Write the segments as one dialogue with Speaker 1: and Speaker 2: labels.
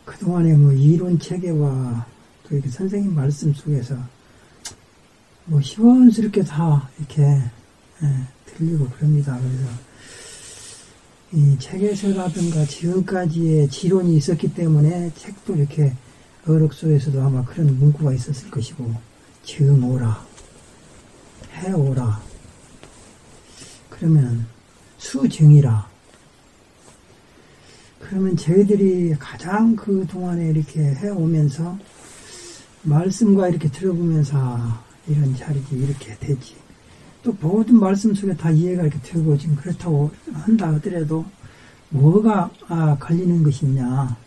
Speaker 1: 그동안에 뭐 이론 체계와 또 이렇게 선생님 말씀 속에서 뭐 시원스럽게 다 이렇게 들리고 그럽니다. 그래서 이 책에서라든가 지금까지의 지론이 있었기 때문에 책도 이렇게 어록 속에서도 아마 그런 문구가 있었을 것이고, 증오라, 해오라, 그러면 수증이라. 그러면 저희들이 가장 그 동안에 이렇게 해오면서 말씀과 이렇게 들어보면서 이런 자리지 이렇게 되지. 또 모든 말씀 속에 다 이해가 이렇게 되고 지금 그렇다고 한다 하더라도 뭐가 걸리는 것이냐.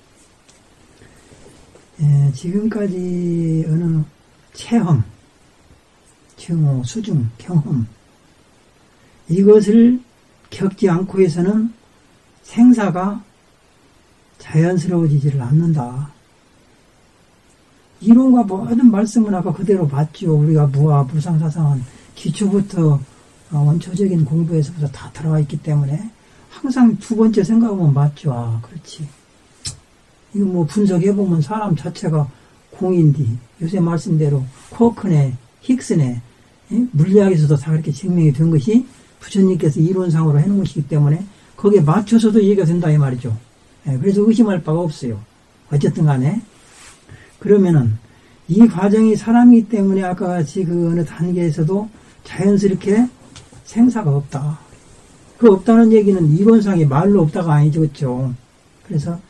Speaker 1: 지금까지 어느 체험, 증오, 수중, 경험 이것을 겪지 않고 해서는 생사가 자연스러워지지를 않는다. 이론과 모든 말씀은 아까 그대로 맞죠. 우리가 무아, 무상사상은 기초부터 원초적인 공부에서부터 다 들어가 있기 때문에 항상 두 번째 생각하면 맞죠. 그렇지. 이거 뭐 분석해보면 사람 자체가 공인디, 요새 말씀대로 쿼크네, 힉스네, 물리학에서도 다 그렇게 증명이 된 것이 부처님께서 이론상으로 해놓은 것이기 때문에 거기에 맞춰서도 이해가 된다 이 말이죠. 그래서 의심할 바가 없어요. 어쨌든 간에. 그러면은 이 과정이 사람이기 때문에 아까 같이 그 어느 단계에서도 자연스럽게 생사가 없다. 그 없다는 얘기는 이론상의 말로 없다가 아니죠. 그렇죠? 그래서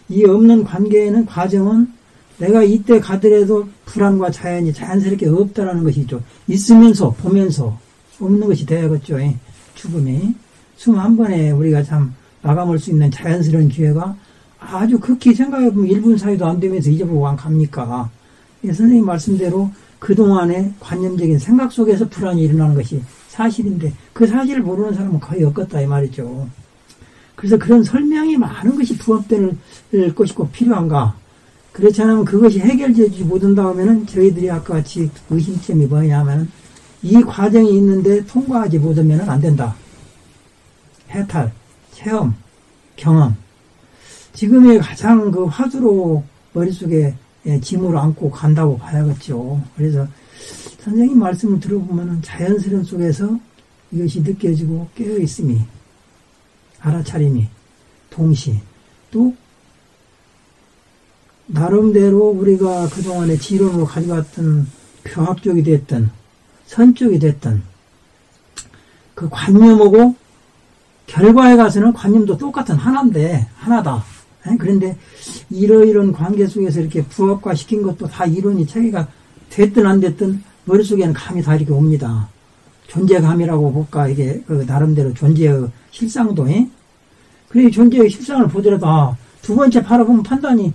Speaker 1: 이 없는 관계에는 과정은 내가 이때 가더라도 불안과 자연이 자연스럽게 없다라는 것이죠. 있으면서 보면서 없는 것이 되야겠죠. 죽음이. 숨 한 번에 우리가 참 마감할 수 있는 자연스러운 기회가 아주 극히 생각해보면 1분 사이도 안 되면서 잊어보고 안 갑니까? 선생님 말씀대로 그동안의 관념적인 생각 속에서 불안이 일어나는 것이 사실인데 그 사실을 모르는 사람은 거의 없겠다 이 말이죠. 그래서 그런 설명이 많은 것이 부합될 것이고 필요한가? 그렇지 않으면 그것이 해결되지 못한다 하면은 저희들이 아까 같이 의심점이 뭐냐면 이 과정이 있는데 통과하지 못하면 안 된다. 해탈, 체험, 경험. 지금의 가장 그 화두로 머릿속에 짐으로 안고 간다고 봐야겠죠. 그래서 선생님 말씀을 들어보면 자연스러운 속에서 이것이 느껴지고 깨어있음이, 알아차림이, 동시에 또 나름대로 우리가 그동안에 지론으로 가져왔던 교학적이 됐든 선적이 됐든 그 관념하고 결과에 가서는 관념도 똑같은 하나인데 하나다. 그런데 이러이런 관계 속에서 이렇게 부합과 시킨 것도 다 이론이 체계가 됐든 안 됐든 머릿속에는 감이 다 이렇게 옵니다. 존재감이라고 볼까 이게 그 나름대로 존재의 실상도 그래 존재의 실상을 보더라도 두 번째 바라보면 판단이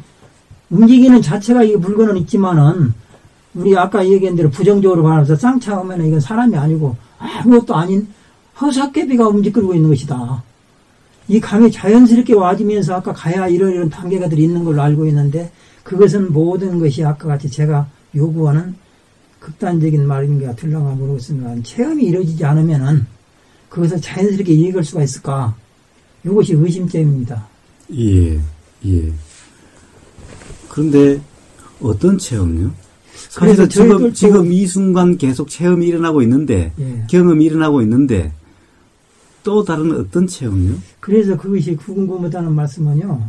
Speaker 1: 움직이는 자체가 이 물건은 있지만은 우리 아까 얘기한 대로 부정적으로 말해서 쌍창하면 이건 사람이 아니고 아무것도 아닌 허사개비가 움직이고 있는 것이다. 이 감이 자연스럽게 와지면서 아까 가야 이런 단계가들이 있는 걸로 알고 있는데 그것은 모든 것이 아까 같이 제가 요구하는 극단적인 말인가 들랑가 모르겠습니다. 체험이 이루어지지 않으면은 그것을 자연스럽게 이해할 수가 있을까? 이것이 의심점입니다.
Speaker 2: 예. 그런데 어떤 체험요? 그래서 지금 이 순간 계속 체험이 일어나고 있는데, 경험이 일어나고 있는데, 또 다른 어떤 체험이요?
Speaker 1: 그래서 그것이 궁금하다는 말씀은요,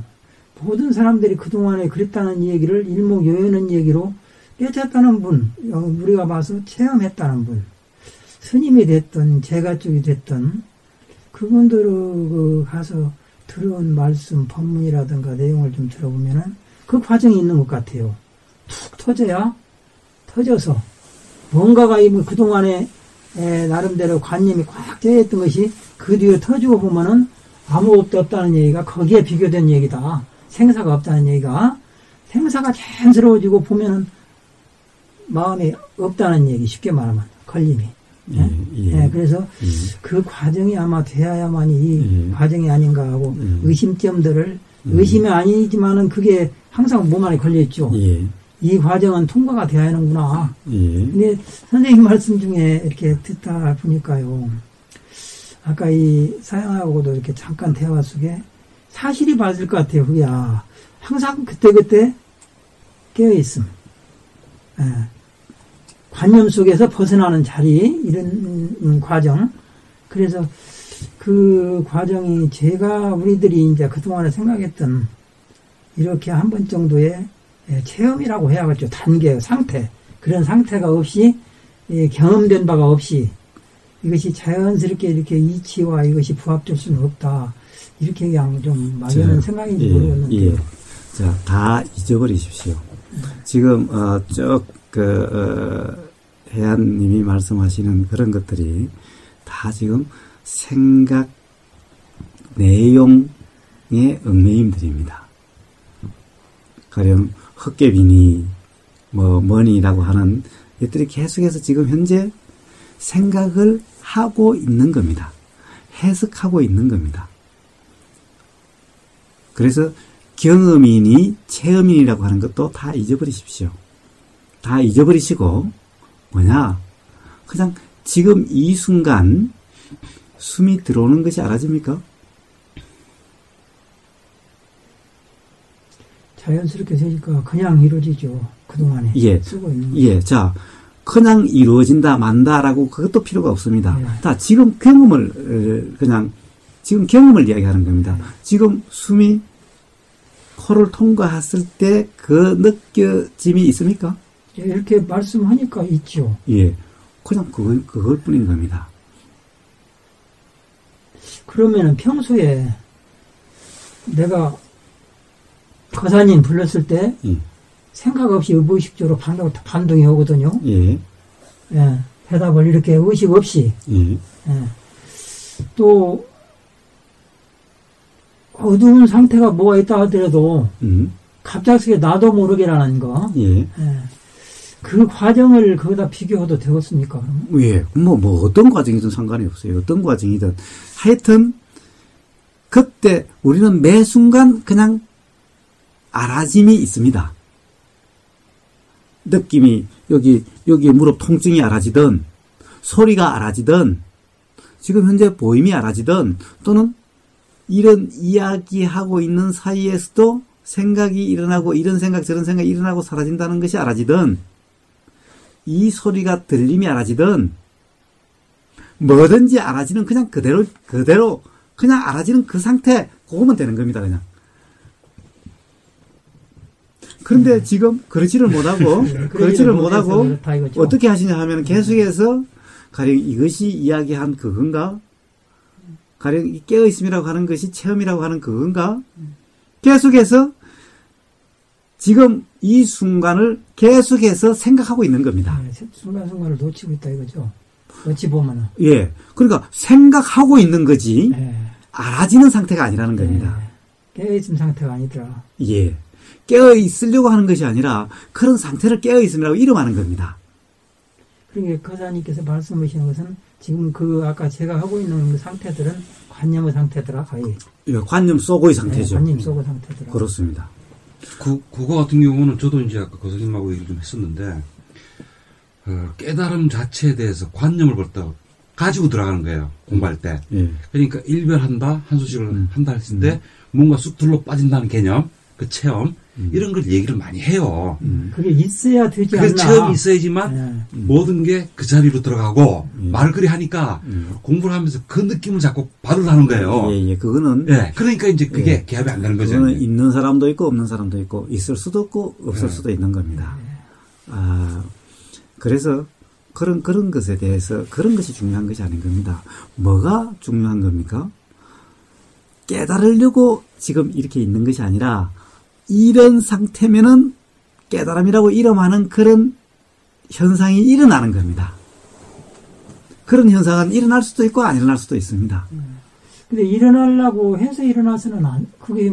Speaker 1: 모든 사람들이 그동안에 그랬다는 얘기를 일목요연한 얘기로 깨쳤다는 분, 우리가 봐서 체험했다는 분, 스님이 됐든, 제가 쪽이 됐든, 그분들을 가서 들어온 말씀, 법문이라든가 내용을 좀 들어보면은 그 과정이 있는 것 같아요. 툭 터져서, 뭔가가 그동안에 나름대로 관념이 꽉 되어있던 것이 그 뒤에 터지고 보면은 아무것도 없다는 얘기가 거기에 비교된 얘기다. 생사가 없다는 얘기가. 생사가 자연스러워지고 보면은 마음이 없다는 얘기, 쉽게 말하면. 걸림이. 그래서 그 과정이 아마 돼야만이 이 과정이 아닌가 하고 의심점들을, 의심이 아니지만은 그게 항상 몸 안에 걸려있죠. 이 과정은 통과가 돼야 하는구나. 근데 선생님 말씀 중에 이렇게 듣다 보니까요. 아까 이 사양하고도 이렇게 잠깐 대화 속에 사실이 맞을 것 같아요. 그게 항상 그때그때 깨어있음. 예. 관념 속에서 벗어나는 자리, 이런 과정. 그래서 그 과정이 제가 우리들이 이제 그동안에 생각했던 이렇게 한 번 정도의 체험이라고 해야겠죠. 단계, 상태. 그런 상태가 없이, 경험된 바가 없이 이것이 자연스럽게 이렇게 이치와 이것이 부합될 수는 없다. 이렇게 그냥 좀 막연한 생각인지 모르겠는데.
Speaker 2: 예. 자, 다 잊어버리십시오. 지금, 혜안님이 말씀하시는 그런 것들이 다 지금 생각 내용의 얽매임들입니다. 가령 헛개비니 뭐니라고 하는 것들이 계속해서 지금 현재 생각을 하고 있는 겁니다. 해석하고 있는 겁니다. 그래서 경험이니 체험이라고 하는 것도 다 잊어버리십시오. 다 잊어버리시고 뭐냐? 그냥 지금 이 순간 숨이 들어오는 것이 알아집니까?
Speaker 1: 자연스럽게 되니까 그냥 이루어지죠. 그동안에 쓰고 있는 거.
Speaker 2: 예, 자, 그냥 이루어진다 만다라고 그것도 필요가 없습니다. 다 지금 경험을 지금 경험을 이야기하는 겁니다. 지금 숨이 코를 통과했을 때 그 느껴짐이 있습니까?
Speaker 1: 이렇게 말씀하니까 있죠.
Speaker 2: 예, 그냥 그걸 뿐인 겁니다.
Speaker 1: 그러면은 평소에 내가 거사님 불렀을 때 생각 없이 의식적으로 반동이 오거든요.
Speaker 2: 예.
Speaker 1: 예, 대답을 이렇게 의식 없이. 예. 또 어두운 상태가 뭐가 있다 하더라도 갑작스레 나도 모르게라는 거.
Speaker 2: 예.
Speaker 1: 예. 그 과정을 거기다 비교해도 되겠습니까? 그러면?
Speaker 2: 예. 뭐 어떤 과정이든 상관이 없어요. 어떤 과정이든 하여튼 그때 우리는 매 순간 그냥 알아짐이 있습니다. 느낌이 여기 무릎 통증이 알아지든 소리가 알아지든 지금 현재 보임이 알아지든 또는 이런 이야기하고 있는 사이에서도 생각이 일어나고 이런 생각 저런 생각이 일어나고 사라진다는 것이 알아지든 이 소리가 들림이 알아지든 뭐든지 알아지는 그냥 그대로 그냥 알아지는 그 상태 그거면 되는 겁니다. 그냥. 그런데 지금 그러지를 못하고 어떻게 하시냐 하면 계속해서 가령 이것이 이야기한 그건가? 가령 깨어있음이라고 하는 것이 체험이라고 하는 그건가? 계속해서 지금 이 순간을 계속해서 생각하고 있는 겁니다.
Speaker 1: 순간순간을 놓치고 있다 이거죠. 어찌 보면은.
Speaker 2: 예. 그러니까 생각하고 있는 거지 알아지는 상태가 아니라는 겁니다.
Speaker 1: 깨어있음 상태가 아니더라.
Speaker 2: 예. 깨어있으려고 하는 것이 아니라 그런 상태를 깨어있음이라고 이름하는 겁니다.
Speaker 1: 그러니까 거사님께서 말씀하시는 것은 지금 아까 제가 하고 있는 그 상태들은 관념의 상태더라, 거의.
Speaker 2: 예, 관념 속의 상태죠.
Speaker 1: 관념 속의 상태더라.
Speaker 2: 그렇습니다.
Speaker 3: 그거 같은 경우는 저도 이제 아까 거사님하고 얘기를 좀 했었는데, 깨달음 자체에 대해서 관념을 벌써 가지고 들어가는 거예요, 공부할 때.
Speaker 2: 예.
Speaker 3: 그러니까 일별한다, 한수식을 한다 했을 때, 뭔가 쑥 둘러 빠진다는 개념, 그 체험, 이런 걸 얘기를 많이 해요.
Speaker 1: 그게 있어야 되지 않나.
Speaker 3: 그 체험이 있어야지만 모든 게 그 자리로 들어가고 말을 그리 하니까 공부를 하면서 그 느낌을 자꾸 받으려는 거예요.
Speaker 2: 예, 그거는.
Speaker 3: 예, 그러니까 이제 그게 개합이 안 되는 거죠.
Speaker 2: 그거는 있는 사람도 있고 없는 사람도 있고 있을 수도 없고 없을 수도 있는 겁니다. 그래서 그런 것에 대해서 그런 것이 중요한 것이 아닌 겁니다. 뭐가 중요한 겁니까? 깨달으려고 지금 이렇게 있는 것이 아니라 이런 상태면은 깨달음이라고 이름하는 그런 현상이 일어나는 겁니다. 그런 현상은 일어날 수도 있고 안 일어날 수도 있습니다.
Speaker 1: 근데 일어나려고 해서 일어나서는 그게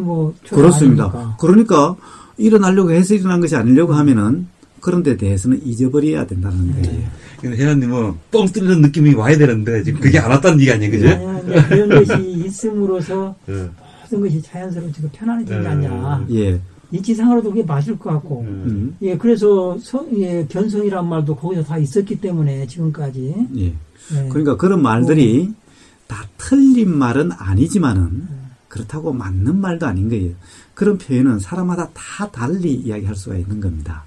Speaker 2: 그렇습니다.
Speaker 1: 아닙니까?
Speaker 2: 그러니까 일어나려고 해서 일어난 것이 아니려고 하면은 그런 데 대해서는 잊어버려야 된다는 거예요.
Speaker 3: 혜연님은 뻥 뚫리는 느낌이 와야 되는데 지금 그게 안 왔다는 얘기 아니에요, 그죠?
Speaker 1: 그런 것이 있음으로써 모든 것이 자연스럽고 편안해지지 않냐.
Speaker 2: 예.
Speaker 1: 이치상으로도 그게 맞을 것 같고. 예, 그래서 변성이란 말도 거기서 다 있었기 때문에 지금까지.
Speaker 2: 예. 그러니까 그런 말들이 다 틀린 말은 아니지만은 그렇다고 맞는 말도 아닌 거예요. 그런 표현은 사람마다 다 달리 이야기할 수가 있는 겁니다.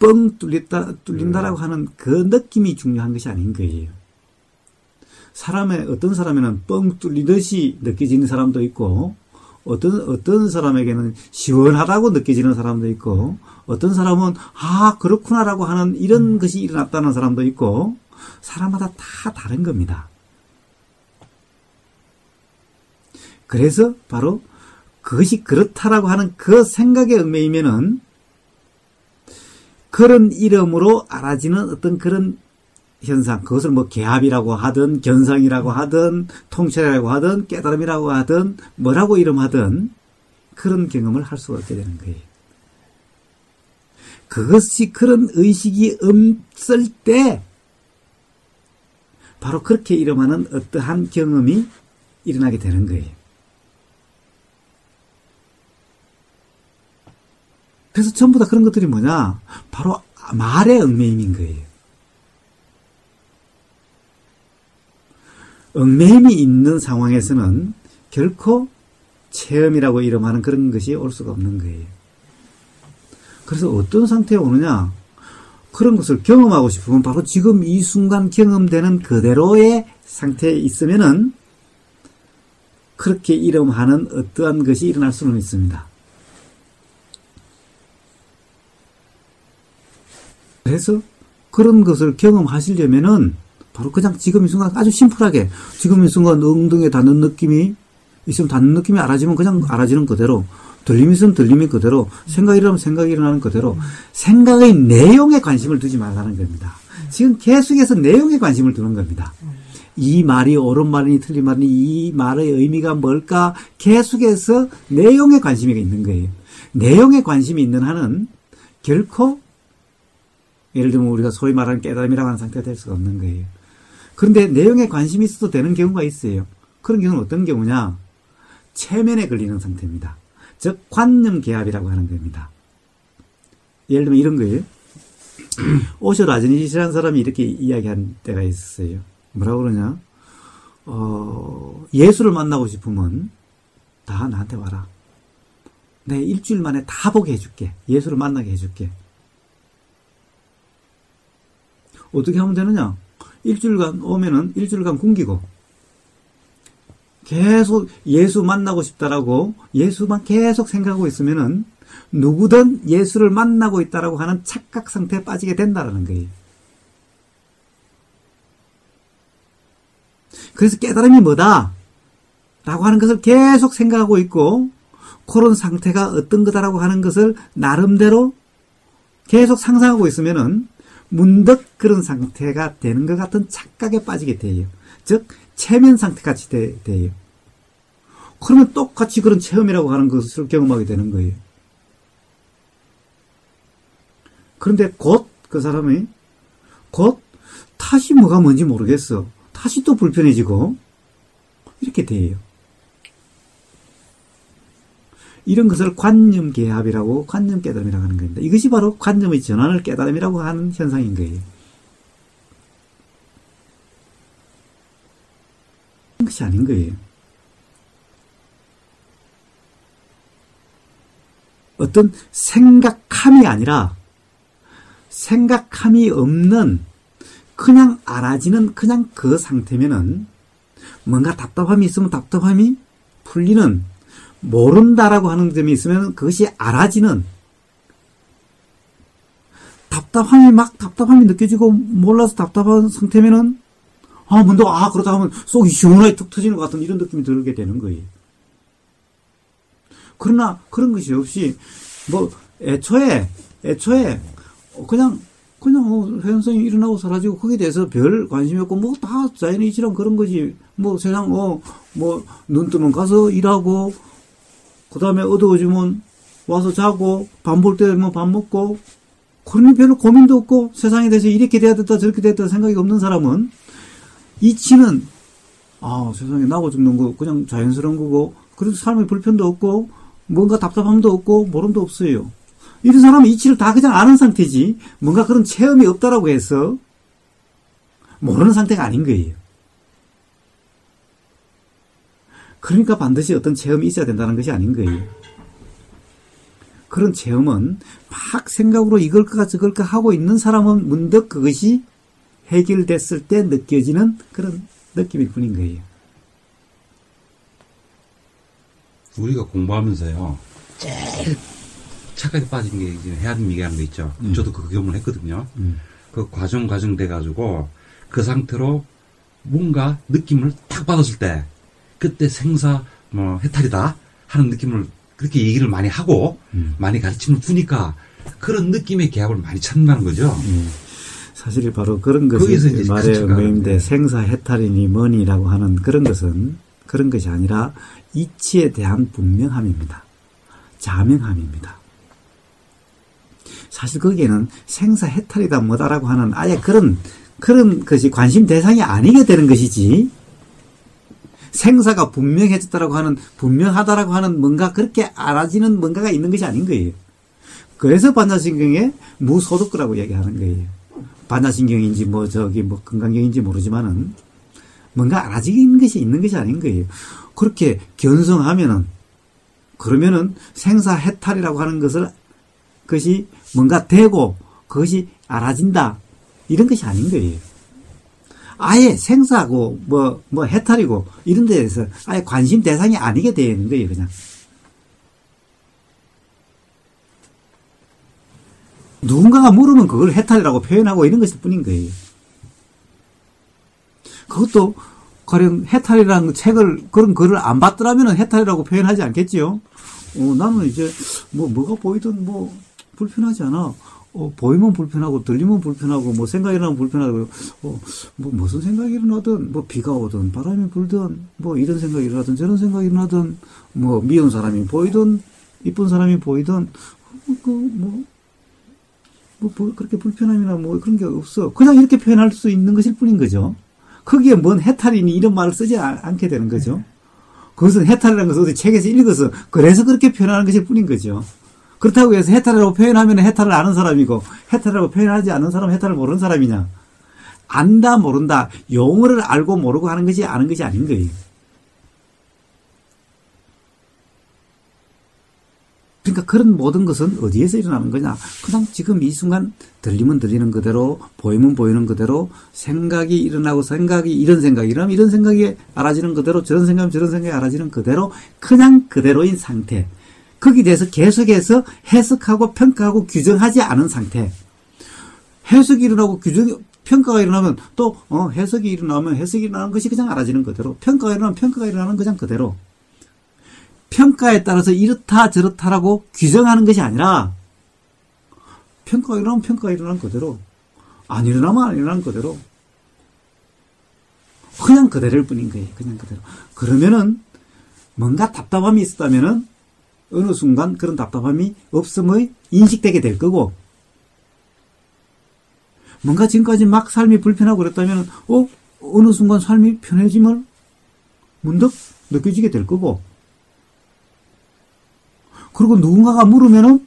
Speaker 2: 뻥 뚫린다라고 하는 그 느낌이 중요한 것이 아닌 거예요. 어떤 사람에는 뻥 뚫리듯이 느껴지는 사람도 있고, 어떤 사람에게는 시원하다고 느껴지는 사람도 있고, 어떤 사람은, 그렇구나라고 하는 이런 것이 일어났다는 사람도 있고, 사람마다 다 다른 겁니다. 그래서 바로 그것이 그렇다라고 하는 그 생각에 얽매이면은 그런 이름으로 알아지는 어떤 그런 현상, 그것을 뭐 개합이라고 하든 견성이라고 하든 통찰이라고 하든 깨달음이라고 하든 뭐라고 이름하든 그런 경험을 할 수가 없게 되는 거예요. 그것이 그런 의식이 없을 때 바로 그렇게 이름하는 어떠한 경험이 일어나게 되는 거예요. 그래서 전부 다 그런 것들이 뭐냐? 바로 말의 얽매임인 거예요. 얽매임이 있는 상황에서는 결코 체험이라고 이름하는 그런 것이 올 수가 없는 거예요. 그래서 어떤 상태에 오느냐? 그런 것을 경험하고 싶으면 바로 지금 이 순간 경험되는 그대로의 상태에 있으면은 그렇게 이름하는 어떠한 것이 일어날 수는 있습니다. 그래서 그런 것을 경험하시려면은 바로 그냥 지금 이 순간 아주 심플하게 지금 이 순간 엉덩이에 닿는 느낌이 있으면 닿는 느낌이 알아지면 그냥 알아지는 그대로, 들림이 있으면 들림이 그대로, 생각이 일어나면 생각이 일어나는 그대로 생각의 내용에 관심을 두지 말라는 겁니다. 지금 계속해서 내용에 관심을 두는 겁니다. 이 말이 옳은 말이니 틀린 말이니 이 말의 의미가 뭘까 계속해서 내용에 관심이 있는 거예요. 내용에 관심이 있는 한은 결코 예를 들면 우리가 소위 말하는 깨달음이라고 하는 상태가 될 수가 없는 거예요. 그런데 내용에 관심이 있어도 되는 경우가 있어요. 그런 경우는 어떤 경우냐? 체면에 걸리는 상태입니다. 즉 관념 개합이라고 하는 겁니다. 예를 들면 이런 거예요. 오쇼 라저니시라는 사람이 이렇게 이야기한 때가 있었어요. 뭐라고 그러냐? 예수를 만나고 싶으면 다 나한테 와라. 내 일주일 만에 다 보게 해줄게. 예수를 만나게 해줄게. 어떻게 하면 되느냐? 일주일간 오면은 일주일간 굶기고 계속 예수 만나고 싶다라고 예수만 계속 생각하고 있으면은 누구든 예수를 만나고 있다라고 하는 착각 상태에 빠지게 된다라는 거예요. 그래서 깨달음이 뭐다? 라고 하는 것을 계속 생각하고 있고 그런 상태가 어떤 거다라고 하는 것을 나름대로 계속 상상하고 있으면은 문득 그런 상태가 되는 것 같은 착각에 빠지게 돼요. 즉 체면 상태같이 돼요. 그러면 똑같이 그런 체험이라고 하는 것을 경험하게 되는 거예요. 그런데 곧 그 사람이 다시 뭐가 뭔지 모르겠어. 다시 또 불편해지고 이렇게 돼요. 이런 것을 관념 개합이라고 관념 깨달음이라고 하는 겁니다. 이것이 바로 관념의 전환을 깨달음이라고 하는 현상인 거예요. 그런 것이 아닌 거예요. 어떤 생각함이 아니라 생각함이 없는 그냥 알아지는 그냥 그 상태면은 뭔가 답답함이 있으면 답답함이 풀리는 모른다라고 하는 점이 있으면 그것이 알아지는 답답함이 느껴지고 몰라서 답답한 상태면은 문득 그러다 하면 속이 시원하게 툭 터지는 것 같은 이런 느낌이 들게 되는 거예요. 그러나 그런 것이 없이 애초에 그냥 현상이 일어나고 사라지고 거기에 대해서 별 관심이 없고 다 자연의 이치랑 그런 거지. 세상 눈 뜨면 가서 일하고 그 다음에 어두워지면 와서 자고 밥 볼 때 되면 밥 먹고 그러니 별로 고민도 없고 세상에 대해서 이렇게 돼야 됐다 저렇게 됐다 생각이 없는 사람은 이치는 세상에 나고 죽는 거 그냥 자연스러운 거고 그래서 삶에 불편도 없고 뭔가 답답함도 없고 모름도 없어요. 이런 사람은 이치를 다 그냥 아는 상태지 뭔가 그런 체험이 없다라고 해서 모르는 상태가 아닌 거예요. 그러니까 반드시 어떤 체험이 있어야 된다는 것이 아닌 거예요. 그런 체험은 막 생각으로 이걸까 저걸까 하고 있는 사람은 문득 그것이 해결됐을 때 느껴지는 그런 느낌일 뿐인 거예요.
Speaker 3: 우리가 공부하면서요, 제일 착각에 빠진 게 이제 해안미개라는 거 있죠. 저도 그 경험을 했거든요. 그 과정 돼가지고 그 상태로 뭔가 느낌을 딱 받았을 때 그때 생사 해탈이다 하는 느낌을 그렇게 얘기를 많이 하고 많이 가르침을 주니까 그런 느낌의 개합을 많이 찾는다는 거죠.
Speaker 2: 사실 바로 그런 것이 말의 의미인데 생사 해탈이니 뭐니라고 하는 그런 것은 그런 것이 아니라 이치에 대한 분명함입니다. 자명함입니다. 사실 거기에는 생사 해탈이다 뭐다라고 하는 아예 그런 것이 관심 대상이 아니게 되는 것이지, 생사가 분명해졌다라고 하는, 분명하다라고 하는 뭔가 그렇게 알아지는 뭔가가 있는 것이 아닌 거예요. 그래서 반야신경에 무소득구라고 얘기하는 거예요. 반야신경인지 건강경인지 모르지만은 뭔가 알아지는 것이 있는 것이 아닌 거예요. 그렇게 견성하면은, 그러면은 생사 해탈이라고 하는 그것이 뭔가 되고 그것이 알아진다, 이런 것이 아닌 거예요. 아예 생사고 해탈이고 이런 데에서 아예 관심 대상이 아니게 되어 있는 거예요. 그냥 누군가가 물으면 그걸 해탈이라고 표현하고 이런 것일 뿐인 거예요. 그것도 가령 해탈이라는 책을, 그런 글을 안 봤더라면 해탈이라고 표현하지 않겠지요. 나는 이제 뭐가 보이든 불편하지 않아. 보이면 불편하고, 들리면 불편하고, 생각이 나면 불편하고, 무슨 생각이 일어나든, 비가 오든, 바람이 불든, 이런 생각이 일어나든, 저런 생각이 일어나든, 미운 사람이 보이든, 이쁜 사람이 보이든, 그렇게 불편함이나 그런 게 없어. 그냥 이렇게 표현할 수 있는 것일 뿐인 거죠. 거기에 뭔 해탈이니 이런 말을 쓰지 않게 되는 거죠. 그것은 해탈이라는 것을 어디 책에서 읽어서, 그래서 그렇게 표현하는 것일 뿐인 거죠. 그렇다고 해서 해탈이라고 표현하면 해탈을 아는 사람이고, 해탈이라고 표현하지 않는 사람은 해탈을 모르는 사람이냐. 안다 모른다, 용어를 알고 모르고 하는 것이 아는 것이 아닌 거예요. 그러니까 그런 모든 것은 어디에서 일어나는 거냐. 그냥 지금 이 순간 들리면 들리는 그대로, 보이면 보이는 그대로, 생각이 일어나고 생각이 이런 생각이 일어나면 이런 생각이 알아지는 그대로, 저런 생각이면 저런 생각이 알아지는 그대로, 그냥 그대로인 상태. 거기에 대해서 계속해서 해석하고 평가하고 규정하지 않은 상태. 해석이 일어나고 평가가 일어나면 또 해석이 일어나면 해석이 일어나는 것이 그냥 알아지는 그대로, 평가가 일어나면 평가가 일어나는 그냥 그대로. 평가에 따라서 이렇다 저렇다라고 규정하는 것이 아니라, 평가가 일어나면 평가가 일어나는 그대로, 안 일어나면 안 일어나는 그대로, 그냥 그대로일 뿐인 거예요. 그냥 그대로. 그러면은 뭔가 답답함이 있었다면은 어느 순간 그런 답답함이 없음의 인식되게 될 거고, 뭔가 지금까지 막 삶이 불편하고 그랬다면 어느 순간 삶이 편해짐을 문득 느껴지게 될 거고, 그리고 누군가가 물으면은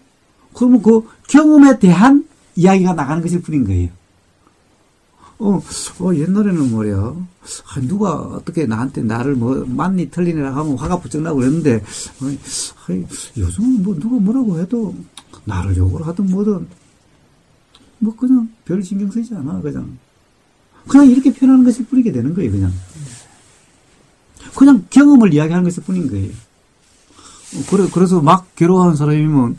Speaker 2: 그러면 그 경험에 대한 이야기가 나가는 것일 뿐인 거예요. 옛날에는 누가 어떻게 나한테 나를 맞니 틀리니라 하면 화가 부쩍 나고 그랬는데, 요즘은 누가 뭐라고 해도 나를 욕을 하든 뭐든, 그냥 별 신경 쓰지 않아. 그냥 이렇게 표현하는 것일 뿐이게 되는 거예요. 그냥 경험을 이야기하는 것일 뿐인 거예요. 그래서 막 괴로워하는 사람이면,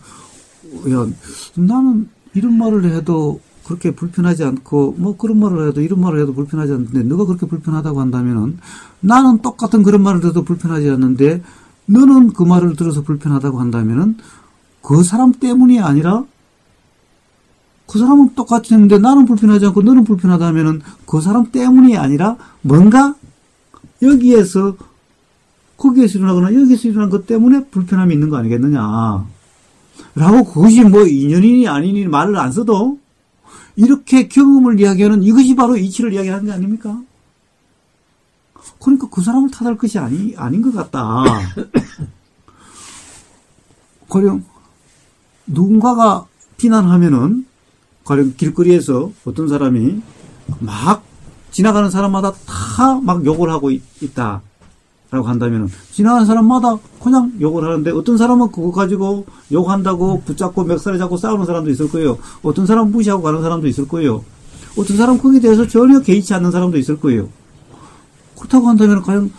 Speaker 2: 나는 이런 말을 해도 그렇게 불편하지 않고, 그런 말을 해도 이런 말을 해도 불편하지 않는데, 너가 그렇게 불편하다고 한다면은, 나는 똑같은 그런 말을 들어도 불편하지 않는데, 너는 그 말을 들어서 불편하다고 한다면은, 그 사람 때문이 아니라, 그 사람은 똑같이 했는데 나는 불편하지 않고 너는 불편하다면은, 그 사람 때문이 아니라, 뭔가, 거기에서 일어나거나 여기서 일어난 것 때문에 불편함이 있는 거 아니겠느냐. 라고 그것이 인연이니 아니니 말을 안 써도, 이렇게 경험을 이야기하는 이것이 바로 이치를 이야기하는 게 아닙니까? 그러니까 그 사람을 탓할 것이 아닌 것 같다. 가령 누군가가 비난하면은, 가령 길거리에서 어떤 사람이 막 지나가는 사람마다 다 막 욕을 하고 있다. 라고 한다면 지나가는 사람마다 그냥 욕을 하는데 어떤 사람은 그거 가지고 욕한다고 붙잡고 멱살을 잡고 싸우는 사람도 있을 거예요. 어떤 사람은 무시하고 가는 사람도 있을 거예요. 어떤 사람은 거기에 대해서 전혀 개의치 않는 사람도 있을 거예요. 그렇다고 한다면 과연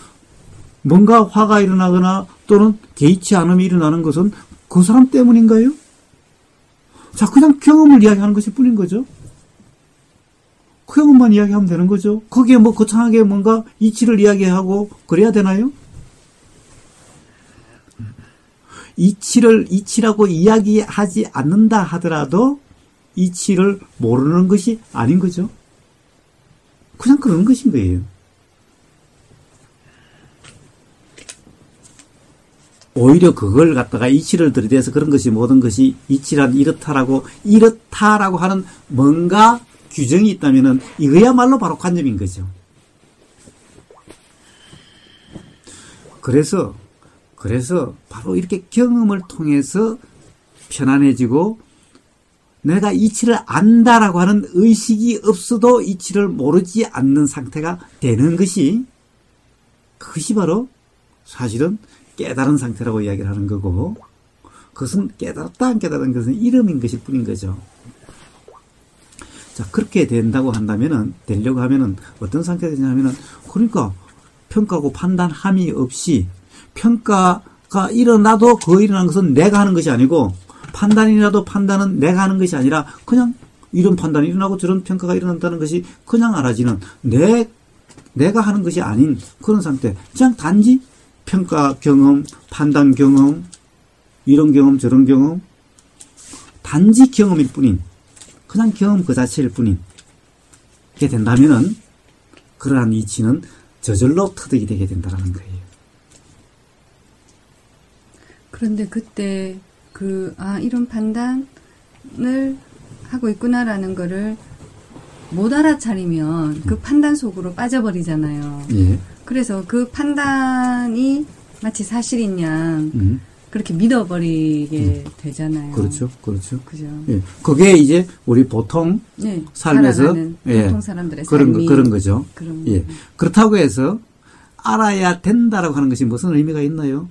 Speaker 2: 뭔가 화가 일어나거나 또는 개의치 않음이 일어나는 것은 그 사람 때문인가요? 자, 그냥 경험을 이야기하는 것일 뿐인 거죠. 그 경험만 이야기하면 되는 거죠. 거기에 뭐 거창하게 뭔가 이치를 이야기하고 그래야 되나요? 이치라고 이야기하지 않는다 하더라도 이치를 모르는 것이 아닌 거죠. 그냥 그런 것인 거예요. 오히려 그걸 갖다가 이치를 들이대서 그런 것이 모든 것이 이치란 이렇다라고 하는 뭔가 규정이 있다면은 이거야말로 바로 관념인 거죠. 그래서 바로 이렇게 경험을 통해서 편안해지고 내가 이치를 안다라고 하는 의식이 없어도 이치를 모르지 않는 상태가 되는 것이 그것이 바로 사실은 깨달은 상태라고 이야기를 하는 거고 그것은 깨달았다 안 깨달은 것은 이름인 것일 뿐인 거죠. 자, 그렇게 된다고 한다면은, 되려고 하면은, 어떤 상태가 되냐면은, 그러니까, 평가하고 판단함이 없이, 평가가 일어나도 그 일어난 것은 내가 하는 것이 아니고, 판단이라도 판단은 내가 하는 것이 아니라, 그냥, 이런 판단이 일어나고 저런 평가가 일어난다는 것이 그냥 알아지는, 내가 하는 것이 아닌 그런 상태. 그냥 단지, 평가 경험, 판단 경험, 이런 경험, 저런 경험, 단지 경험일 뿐인, 그냥 경험 그 자체일 뿐인 게 된다면은 그러한 이치는 저절로 터득이 되게 된다는 거예요.
Speaker 4: 그런데 그때 이런 판단을 하고 있구나라는 거를 못 알아차리면 그 판단 속으로 빠져버리잖아요.
Speaker 2: 예.
Speaker 4: 그래서 그 판단이 마치 사실인 양 그렇게 믿어버리게 되잖아요.
Speaker 2: 그렇죠.
Speaker 4: 그죠.
Speaker 2: 예. 그게 이제 우리 보통
Speaker 4: 네,
Speaker 2: 삶에서
Speaker 4: 보통 사람들의
Speaker 2: 그런 거죠.
Speaker 4: 예.
Speaker 2: 그렇다고 해서 알아야 된다라고 하는 것이 무슨 의미가 있나요?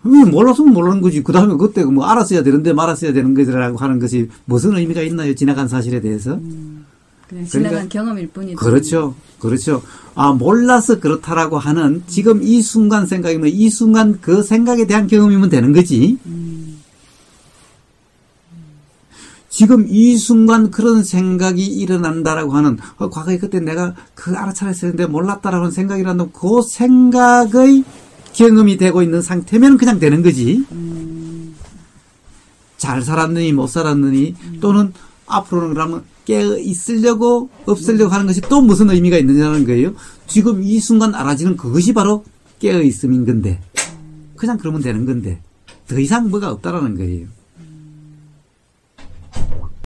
Speaker 2: 몰랐으면 모르는 거지. 그 다음에 그때 뭐 알았어야 되는데 말았어야 되는 거지라고 하는 것이 무슨 의미가 있나요? 지나간 사실에 대해서.
Speaker 4: 그냥 지나간 경험일 뿐이죠.
Speaker 2: 그렇죠. 몰라서 그렇다라고 하는 지금 이 순간 생각이면 이 순간 그 생각에 대한 경험이면 되는 거지. 지금 이 순간 그런 생각이 일어난다라고 하는 과거에 그때 내가 그 알아차렸어야 했는데 몰랐다라고 하는 생각이라는 그 생각의 경험이 되고 있는 상태면 그냥 되는 거지. 잘 살았느니 못 살았느니 또는 앞으로는 그러면 깨어 있으려고 없으려고 하는 것이 또 무슨 의미가 있느냐는 거예요. 지금 이 순간 알아지는 그것이 바로 깨어 있음인 건데 그냥 그러면 되는 건데 더 이상 뭐가 없다라는 거예요.